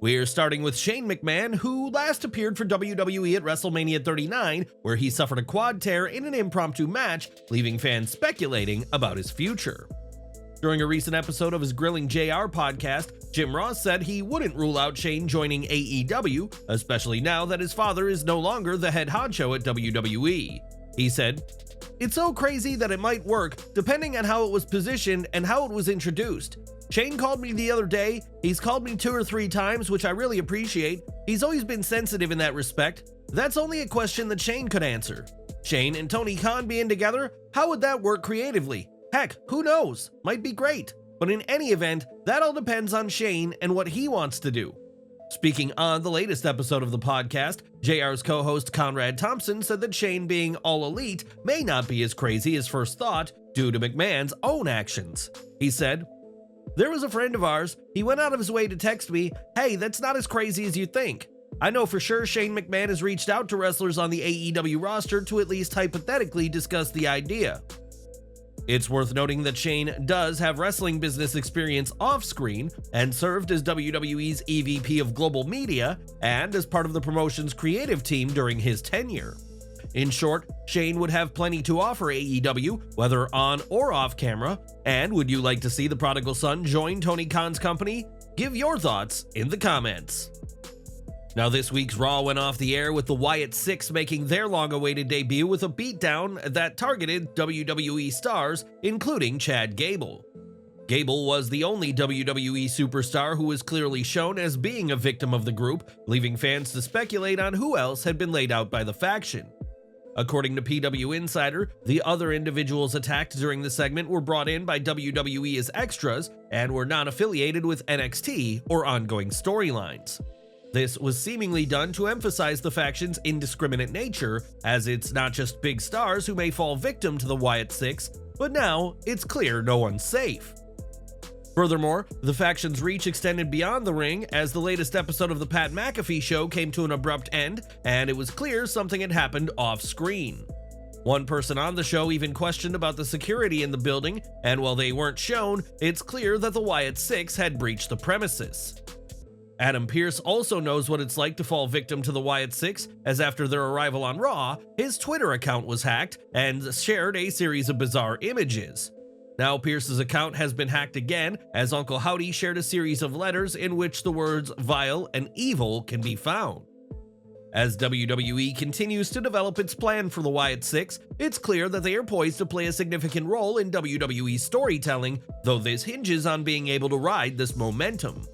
We're starting with Shane McMahon, who last appeared for WWE at WrestleMania 39, where he suffered a quad tear in an impromptu match, leaving fans speculating about his future. During a recent episode of his Grilling JR podcast, Jim Ross said he wouldn't rule out Shane joining AEW, especially now that his father is no longer the head honcho at WWE. He said, "It's so crazy that it might work, depending on how it was positioned and how it was introduced. Shane called me the other day. He's called me 2 or 3 times, which I really appreciate. He's always been sensitive in that respect. That's only a question that Shane could answer. Shane and Tony Khan being together, how would that work creatively? Heck, who knows? Might be great. But in any event, that all depends on Shane and what he wants to do." Speaking on the latest episode of the podcast, JR's co-host Conrad Thompson said that Shane being all elite may not be as crazy as first thought due to McMahon's own actions. He said, "There was a friend of ours. He went out of his way to text me, 'Hey, that's not as crazy as you think.' I know for sure Shane McMahon has reached out to wrestlers on the AEW roster to at least hypothetically discuss the idea." It's worth noting that Shane does have wrestling business experience off-screen and served as WWE's EVP of Global Media and as part of the promotion's creative team during his tenure. In short, Shane would have plenty to offer AEW, whether on or off camera. And would you like to see the prodigal son join Tony Khan's company? Give your thoughts in the comments. Now, this week's Raw went off the air with the Wyatt Sicks making their long-awaited debut with a beatdown that targeted WWE stars, including Chad Gable. Gable was the only WWE superstar who was clearly shown as being a victim of the group, leaving fans to speculate on who else had been laid out by the faction. According to PW Insider, the other individuals attacked during the segment were brought in by WWE as extras and were not affiliated with NXT or ongoing storylines. This was seemingly done to emphasize the faction's indiscriminate nature, as it's not just big stars who may fall victim to the Wyatt Sicks, but now it's clear no one's safe. Furthermore, the faction's reach extended beyond the ring as the latest episode of the Pat McAfee Show came to an abrupt end, and it was clear something had happened off-screen. One person on the show even questioned about the security in the building, and while they weren't shown, it's clear that the Wyatt Sicks had breached the premises. Adam Pearce also knows what it's like to fall victim to the Wyatt Sicks, as after their arrival on Raw, his Twitter account was hacked and shared a series of bizarre images. Now Pearce's account has been hacked again, as Uncle Howdy shared a series of letters in which the words vile and evil can be found. As WWE continues to develop its plan for the Wyatt Sicks, it's clear that they are poised to play a significant role in WWE's storytelling, though this hinges on being able to ride this momentum.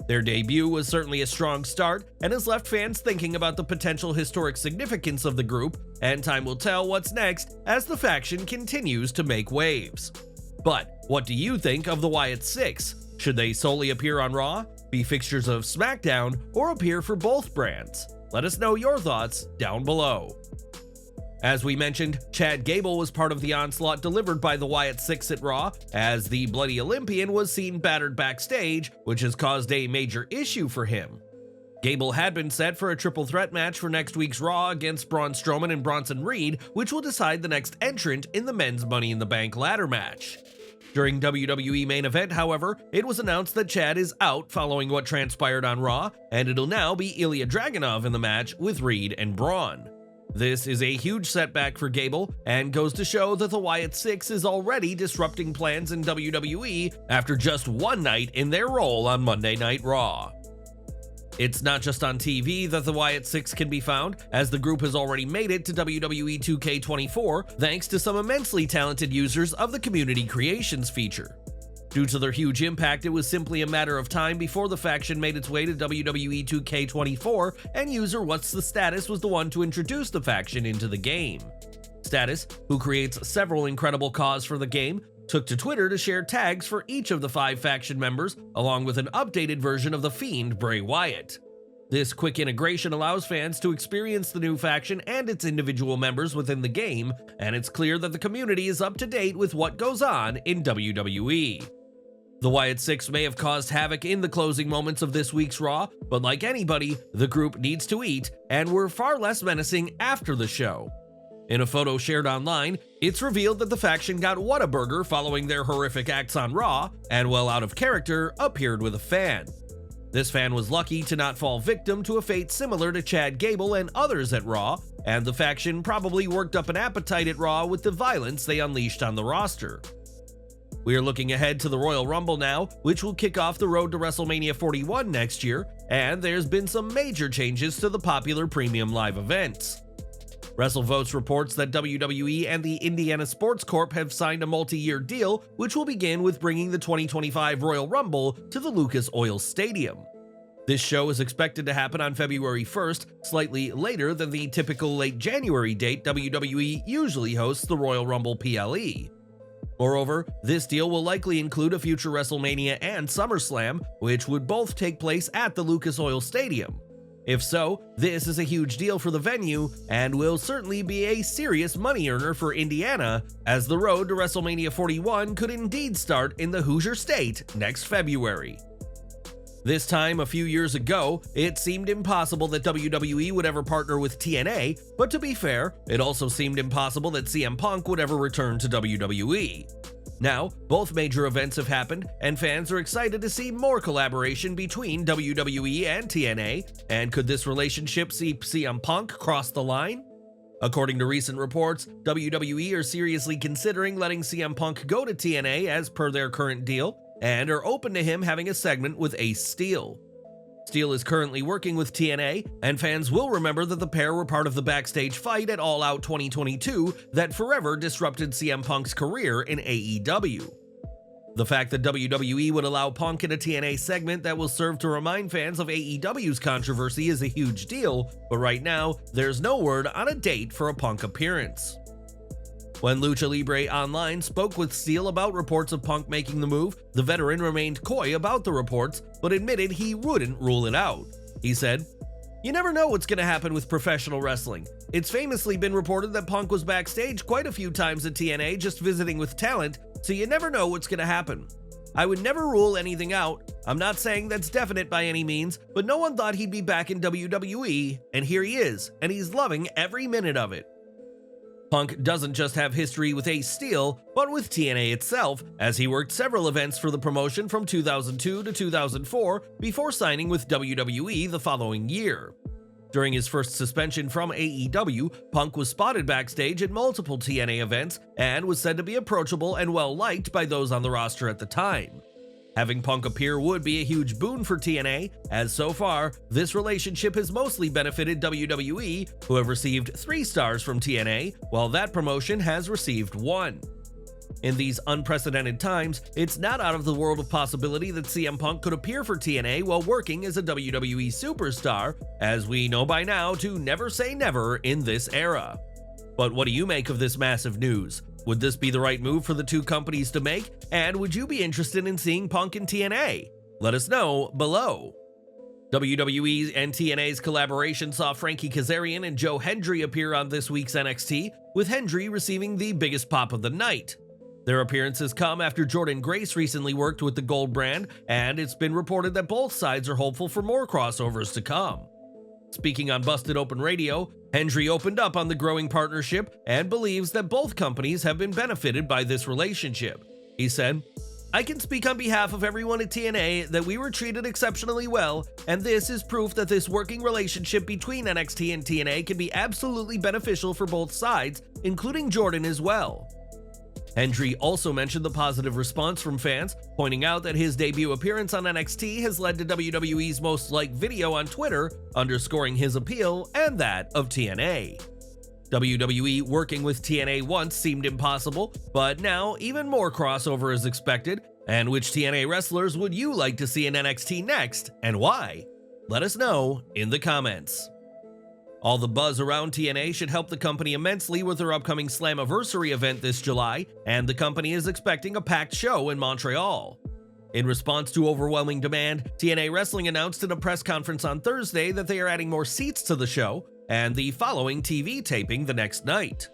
Their debut was certainly a strong start and has left fans thinking about the potential historic significance of the group, and time will tell what's next as the faction continues to make waves. But what do you think of the Wyatt Sicks? Should they solely appear on Raw, be fixtures of SmackDown, or appear for both brands? Let us know your thoughts down below. As we mentioned, Chad Gable was part of the onslaught delivered by the Wyatt Sicks at Raw, as the Bloody Olympian was seen battered backstage, which has caused a major issue for him. Gable had been set for a triple threat match for next week's Raw against Braun Strowman and Bronson Reed, which will decide the next entrant in the men's Money in the Bank ladder match. During WWE Main Event, however, it was announced that Chad is out following what transpired on Raw, and it'll now be Ilya Dragunov in the match with Reed and Braun. This is a huge setback for Gable, and goes to show that the Wyatt Sicks is already disrupting plans in WWE after just one night in their role on Monday Night Raw. It's not just on TV that the Wyatt Sicks can be found, as the group has already made it to WWE 2K24 thanks to some immensely talented users of the Community Creations feature. Due to their huge impact, it was simply a matter of time before the faction made its way to WWE 2K24, and user What's the Status was the one to introduce the faction into the game. Status, who creates several incredible CAWs for the game, took to Twitter to share tags for each of the 5 faction members, along with an updated version of the Fiend Bray Wyatt. This quick integration allows fans to experience the new faction and its individual members within the game, and it's clear that the community is up to date with what goes on in WWE. The Wyatt Sicks may have caused havoc in the closing moments of this week's Raw, but like anybody, the group needs to eat, and were far less menacing after the show. In a photo shared online, it's revealed that the faction got Whataburger following their horrific acts on Raw, and well out of character, appeared with a fan. This fan was lucky to not fall victim to a fate similar to Chad Gable and others at Raw, and the faction probably worked up an appetite at Raw with the violence they unleashed on the roster. We are looking ahead to the Royal Rumble now, which will kick off the road to WrestleMania 41 next year, and there's been some major changes to the popular premium live events. WrestleVotes reports that WWE and the Indiana Sports Corp have signed a multi-year deal, which will begin with bringing the 2025 Royal Rumble to the Lucas Oil Stadium. This show is expected to happen on February 1st, slightly later than the typical late January date WWE usually hosts the Royal Rumble PLE. Moreover, this deal will likely include a future WrestleMania and SummerSlam, which would both take place at the Lucas Oil Stadium. If so, this is a huge deal for the venue and will certainly be a serious money earner for Indiana, as the road to WrestleMania 41 could indeed start in the Hoosier State next February. This time, a few years ago, it seemed impossible that WWE would ever partner with TNA, but to be fair, it also seemed impossible that CM Punk would ever return to WWE. Now, both major events have happened, and fans are excited to see more collaboration between WWE and TNA, and could this relationship see CM Punk cross the line? According to recent reports, WWE are seriously considering letting CM Punk go to TNA as per their current deal, and are open to him having a segment with Ace Steel. Steel is currently working with TNA, and fans will remember that the pair were part of the backstage fight at All Out 2022 that forever disrupted CM Punk's career in AEW. The fact that WWE would allow Punk in a TNA segment that will serve to remind fans of AEW's controversy is a huge deal, but right now, there's no word on a date for a Punk appearance. When Lucha Libre Online spoke with Steel about reports of Punk making the move, the veteran remained coy about the reports, but admitted he wouldn't rule it out. He said, "You never know what's going to happen with professional wrestling. It's famously been reported that Punk was backstage quite a few times at TNA just visiting with talent, so you never know what's going to happen. I would never rule anything out. I'm not saying that's definite by any means, but no one thought he'd be back in WWE, and here he is, and he's loving every minute of it." Punk doesn't just have history with Ace Steel, but with TNA itself, as he worked several events for the promotion from 2002 to 2004 before signing with WWE the following year. During his first suspension from AEW, Punk was spotted backstage at multiple TNA events and was said to be approachable and well-liked by those on the roster at the time. Having Punk appear would be a huge boon for TNA, as so far, this relationship has mostly benefited WWE, who have received 3 stars from TNA, while that promotion has received 1. In these unprecedented times, it's not out of the world of possibility that CM Punk could appear for TNA while working as a WWE superstar, as we know by now to never say never in this era. But what do you make of this massive news? Would this be the right move for the two companies to make? And would you be interested in seeing Punk in TNA? Let us know below. WWE and TNA's collaboration saw Frankie Kazarian and Joe Hendry appear on this week's NXT, with Hendry receiving the biggest pop of the night. Their appearances come after Jordynne Grace recently worked with the Gold brand, and it's been reported that both sides are hopeful for more crossovers to come. Speaking on Busted Open Radio, Hendry opened up on the growing partnership and believes that both companies have been benefited by this relationship. He said, "I can speak on behalf of everyone at TNA that we were treated exceptionally well, and this is proof that this working relationship between NXT and TNA can be absolutely beneficial for both sides, including Jordynne as well." Hendry also mentioned the positive response from fans, pointing out that his debut appearance on NXT has led to WWE's most liked video on Twitter, underscoring his appeal and that of TNA. WWE working with TNA once seemed impossible, but now even more crossover is expected. And which TNA wrestlers would you like to see in NXT next, and why? Let us know in the comments. All the buzz around TNA should help the company immensely with their upcoming SlammiVersary event this July, and the company is expecting a packed show in Montreal. In response to overwhelming demand, TNA Wrestling announced in a press conference on Thursday that they are adding more seats to the show, and the following TV taping the next night.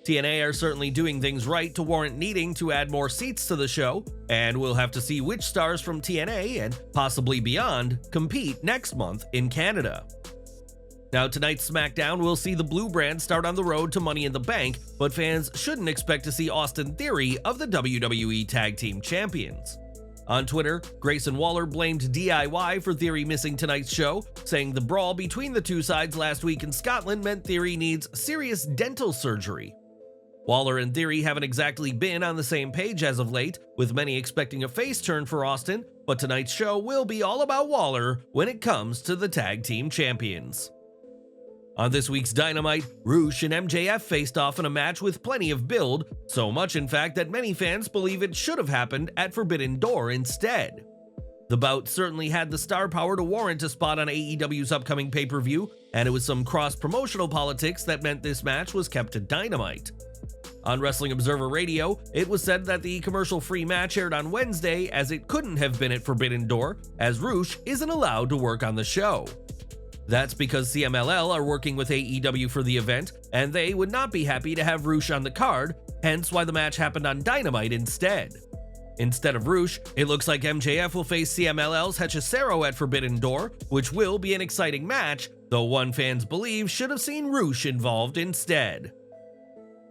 TNA are certainly doing things right to warrant needing to add more seats to the show, and we'll have to see which stars from TNA and possibly beyond compete next month in Canada. Now, tonight's SmackDown will see the Blue brand start on the road to Money in the Bank, but fans shouldn't expect to see Austin Theory of the WWE Tag Team Champions. On Twitter, Grayson Waller blamed DIY for Theory missing tonight's show, saying the brawl between the two sides last week in Scotland meant Theory needs serious dental surgery. Waller and Theory haven't exactly been on the same page as of late, with many expecting a face turn for Austin, but tonight's show will be all about Waller when it comes to the Tag Team Champions. On this week's Dynamite, Rush and MJF faced off in a match with plenty of build, so much in fact that many fans believe it should have happened at Forbidden Door instead. The bout certainly had the star power to warrant a spot on AEW's upcoming pay-per-view, and it was some cross-promotional politics that meant this match was kept to Dynamite. On Wrestling Observer Radio, it was said that the commercial-free match aired on Wednesday as it couldn't have been at Forbidden Door, as Rush isn't allowed to work on the show. That's because CMLL are working with AEW for the event, and they would not be happy to have Rush on the card, hence why the match happened on Dynamite instead. Instead of Rush, it looks like MJF will face CMLL's Hechicero at Forbidden Door, which will be an exciting match, though one fans believe should have seen Rush involved instead.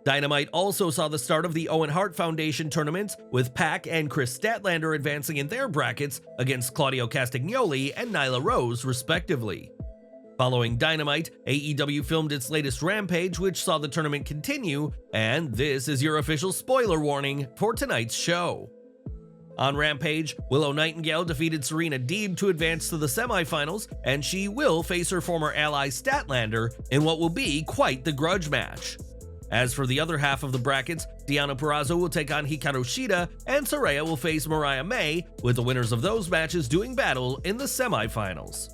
Dynamite also saw the start of the Owen Hart Foundation tournaments, with Pac and Chris Statlander advancing in their brackets against Claudio Castagnoli and Nyla Rose, respectively. Following Dynamite, AEW filmed its latest Rampage, which saw the tournament continue, and this is your official spoiler warning for tonight's show. On Rampage, Willow Nightingale defeated Serena Deeb to advance to the semifinals, and she will face her former ally Statlander in what will be quite the grudge match. As for the other half of the brackets, Deonna Purrazzo will take on Hikaru Shida, and Saraya will face Mariah May, with the winners of those matches doing battle in the semifinals.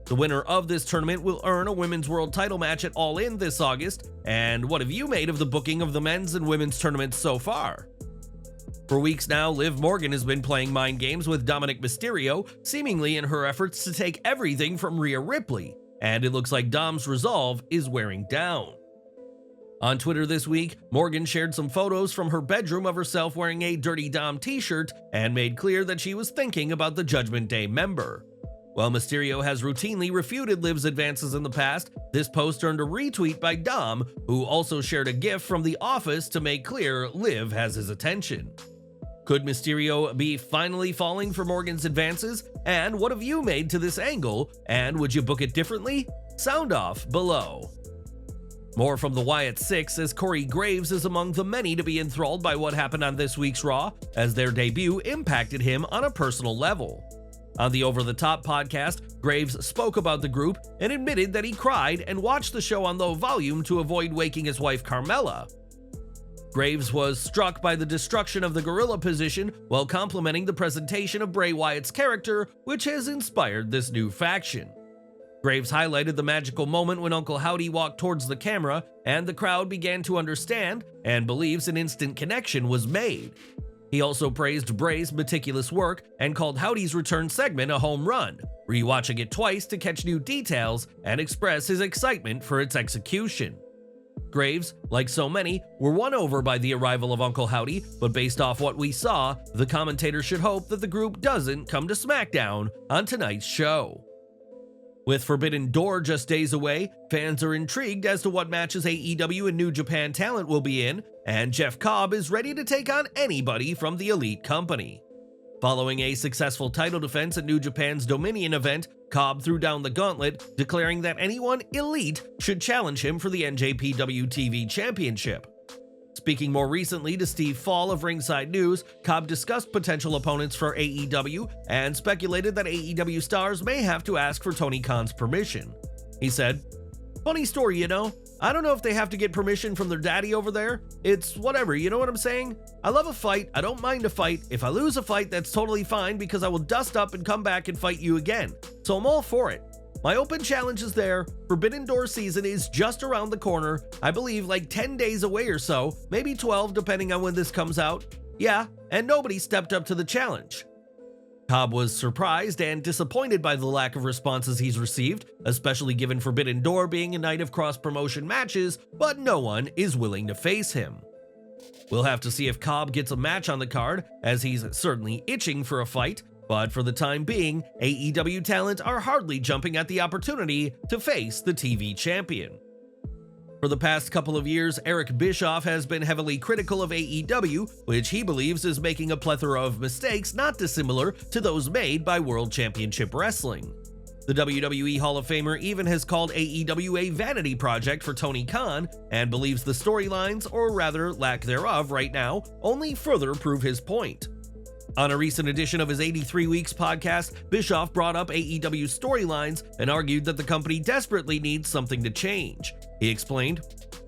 The winner of this tournament will earn a Women's World Title match at All In this August, and what have you made of the booking of the men's and women's tournaments so far? For weeks now, Liv Morgan has been playing mind games with Dominik Mysterio, seemingly in her efforts to take everything from Rhea Ripley, and it looks like Dom's resolve is wearing down. On Twitter this week, Morgan shared some photos from her bedroom of herself wearing a Dirty Dom t-shirt and made clear that she was thinking about the Judgment Day member. While Mysterio has routinely refuted Liv's advances in the past, this post earned a retweet by Dom, who also shared a gif from The Office to make clear Liv has his attention. Could Mysterio be finally falling for Morgan's advances? And what have you made to this angle? And would you book it differently? Sound off below. More from the Wyatt Sicks, as Corey Graves is among the many to be enthralled by what happened on this week's Raw, as their debut impacted him on a personal level. On the Over the Top podcast, Graves spoke about the group and admitted that he cried and watched the show on low volume to avoid waking his wife Carmella. Graves was struck by the destruction of the gorilla position while complimenting the presentation of Bray Wyatt's character, which has inspired this new faction. Graves highlighted the magical moment when Uncle Howdy walked towards the camera and the crowd began to understand and believes an instant connection was made. He also praised Bray's meticulous work and called Howdy's return segment a home run, rewatching it twice to catch new details and express his excitement for its execution. Graves, like so many, were won over by the arrival of Uncle Howdy, but based off what we saw, the commentator should hope that the group doesn't come to SmackDown on tonight's show. With Forbidden Door just days away, fans are intrigued as to what matches AEW and New Japan talent will be in, and Jeff Cobb is ready to take on anybody from the Elite Company. Following a successful title defense at New Japan's Dominion event, Cobb threw down the gauntlet, declaring that anyone elite should challenge him for the NJPW TV Championship. Speaking more recently to Steve Fall of Ringside News, Cobb discussed potential opponents for AEW and speculated that AEW stars may have to ask for Tony Khan's permission. He said, "Funny story, you know? I don't know if they have to get permission from their daddy over there. It's whatever, you know what I'm saying? I love a fight, I don't mind a fight. If I lose a fight, that's totally fine because I will dust up and come back and fight you again. So I'm all for it. My open challenge is there. Forbidden Door season is just around the corner. I believe like 10 days away or so, maybe 12 depending on when this comes out. Yeah, and nobody stepped up to the challenge." Cobb was surprised and disappointed by the lack of responses he's received, especially given Forbidden Door being a night of cross-promotion matches, but no one is willing to face him. We'll have to see if Cobb gets a match on the card, as he's certainly itching for a fight, but for the time being, AEW talent are hardly jumping at the opportunity to face the TV champion. For the past couple of years, Eric Bischoff has been heavily critical of AEW, which he believes is making a plethora of mistakes not dissimilar to those made by World Championship Wrestling. The WWE Hall of Famer even has called AEW a vanity project for Tony Khan and believes the storylines, or rather lack thereof right now, only further prove his point. On a recent edition of his 83 Weeks podcast, Bischoff brought up AEW storylines and argued that the company desperately needs something to change. He explained,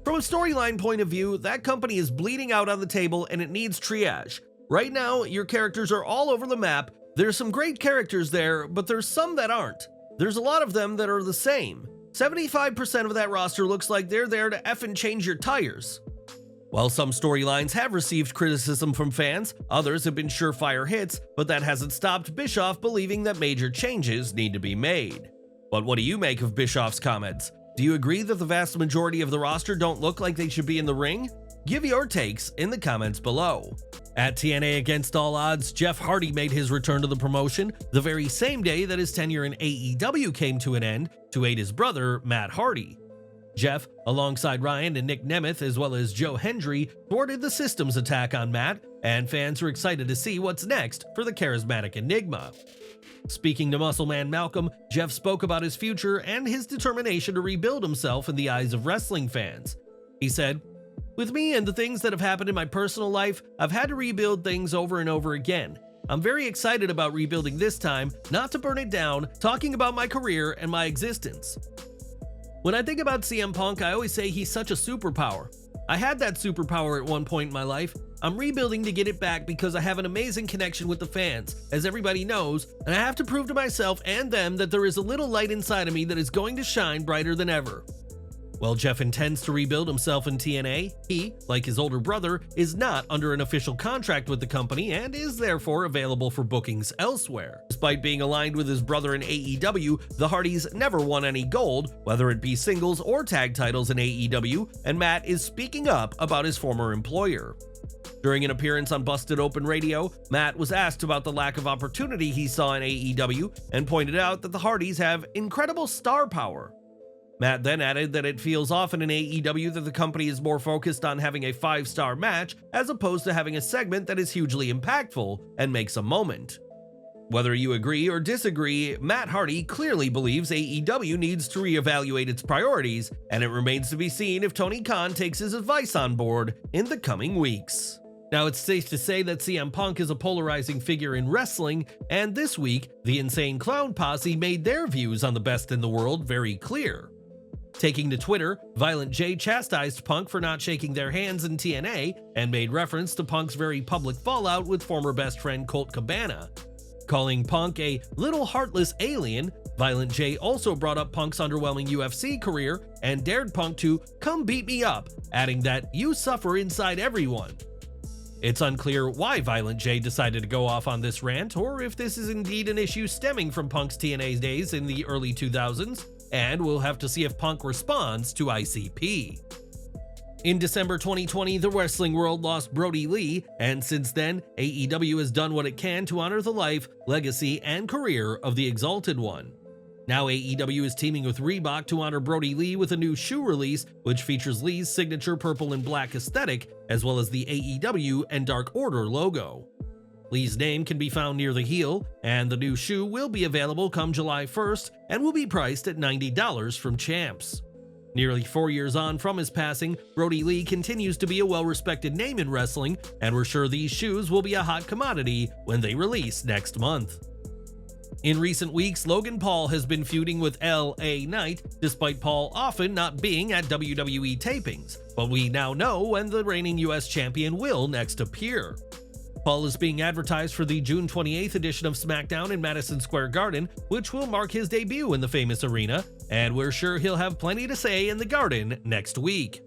"From a storyline point of view, that company is bleeding out on the table and it needs triage. Right now, your characters are all over the map. There's some great characters there, but there's some that aren't. There's a lot of them that are the same. 75% of that roster looks like they're there to effing change your tires." While some storylines have received criticism from fans, others have been surefire hits, but that hasn't stopped Bischoff believing that major changes need to be made. But what do you make of Bischoff's comments? Do you agree that the vast majority of the roster don't look like they should be in the ring? Give your takes in the comments below. At TNA Against All Odds, Jeff Hardy made his return to the promotion the very same day that his tenure in AEW came to an end to aid his brother, Matt Hardy. Jeff, alongside Ryan and Nick Nemeth as well as Joe Hendry, thwarted the system's attack on Matt, and fans are excited to see what's next for the charismatic enigma. Speaking to Muscleman Malcolm, Jeff spoke about his future and his determination to rebuild himself in the eyes of wrestling fans. He said, "With me and the things that have happened in my personal life, I've had to rebuild things over and over again. I'm very excited about rebuilding this time, not to burn it down, talking about my career and my existence. When I think about CM Punk, I always say he's such a superpower. I had that superpower at one point in my life. I'm rebuilding to get it back because I have an amazing connection with the fans, as everybody knows, and I have to prove to myself and them that there is a little light inside of me that is going to shine brighter than ever." While Jeff intends to rebuild himself in TNA, he, like his older brother, is not under an official contract with the company and is therefore available for bookings elsewhere. Despite being aligned with his brother in AEW, the Hardys never won any gold, whether it be singles or tag titles in AEW, and Matt is speaking up about his former employer. During an appearance on Busted Open Radio, Matt was asked about the lack of opportunity he saw in AEW and pointed out that the Hardys have incredible star power. Matt then added that it feels often in AEW that the company is more focused on having a 5-star match as opposed to having a segment that is hugely impactful and makes a moment. Whether you agree or disagree, Matt Hardy clearly believes AEW needs to reevaluate its priorities, and it remains to be seen if Tony Khan takes his advice on board in the coming weeks. Now, it's safe to say that CM Punk is a polarizing figure in wrestling, and this week, the Insane Clown Posse made their views on the best in the world very clear. Taking to Twitter, Violent J chastised Punk for not shaking their hands in TNA and made reference to Punk's very public fallout with former best friend Colt Cabana. Calling Punk a little heartless alien, Violent J also brought up Punk's underwhelming UFC career and dared Punk to "come beat me up," adding that "you suffer inside everyone." It's unclear why Violent J decided to go off on this rant, or if this is indeed an issue stemming from Punk's TNA days in the early 2000s, and we'll have to see if Punk responds to ICP. In December 2020, the wrestling world lost Brody Lee, and since then, AEW has done what it can to honor the life, legacy, and career of the Exalted One. Now AEW is teaming with Reebok to honor Brody Lee with a new shoe release, which features Lee's signature purple and black aesthetic, as well as the AEW and Dark Order logo. Lee's name can be found near the heel, and the new shoe will be available come July 1st and will be priced at $90 from Champs. Nearly 4 years on from his passing, Brody Lee continues to be a well-respected name in wrestling, and we're sure these shoes will be a hot commodity when they release next month. In recent weeks, Logan Paul has been feuding with LA Knight, despite Paul often not being at WWE tapings, but we now know when the reigning US champion will next appear. Paul is being advertised for the June 28th edition of SmackDown in Madison Square Garden, which will mark his debut in the famous arena, and we're sure he'll have plenty to say in the Garden next week.